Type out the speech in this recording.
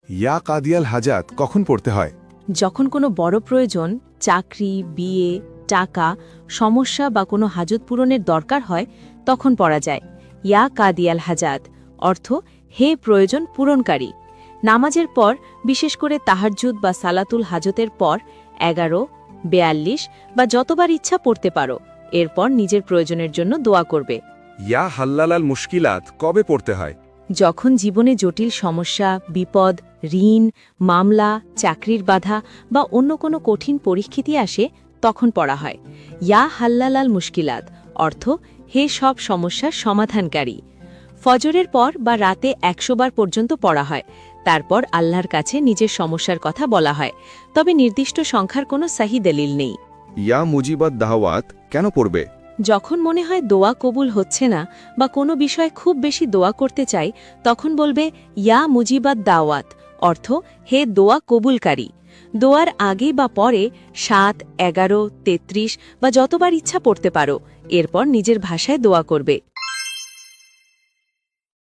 ইয়া কাদিয়াল হাজাত কখন পড়তে হয়? যখন কোনো বড় প্রয়োজন, চাকরি, বিয়ে, টাকা, সমস্যা বা কোনো হাজত পূরণের দরকার হয়, তখন পড়া যায় ইয়া কাদিয়াল হাজাত, অর্থ হে প্রয়োজন পূরণকারী। নামাজের পর, বিশেষ করে তাহাজ্জুদ বা সালাতুল হাজতের পর 11, 42 বা যতবার ইচ্ছা পড়তে পারো। এরপর নিজের প্রয়োজনের জন্য দোয়া করবে। ইয়া হাল্লালাল মুশকিলাত কবে পড়তে হয়? যখন জীবনে জটিল সমস্যা, বিপদ, ঋণ, মামলা, চাকরির বাধা বা অন্য কোনো কঠিন পরিস্থিতি আসে, তখন পড়া হয় ইয়া হাল্লালাল মুশকিলাত, অর্থ হে সব সমস্যার সমাধানকারী। ফজরের পর বা রাতে 100 বার পর্যন্ত পড়া হয়। তারপর আল্লাহর কাছে নিজের সমস্যার কথা বলা হয়, তবে নির্দিষ্ট সংখ্যার কোনো সাহি দলিল নেই। ইয়া মুজিবাত দাওয়াত কেন পড়বে? যখন মনে হয় দোয়া কবুল হচ্ছে না বা কোনো বিষয়ে খুব বেশি দোয়া করতে চাই, তখন বলবে ইয়া মুজিবাত দাওয়াত, অর্থ হে দোয়া কবুলকারী। দোয়ার আগে বা পরে 7, 11, 33 বা যতবার ইচ্ছা পড়তে পারো। এরপর নিজের ভাষায় দোয়া করবে।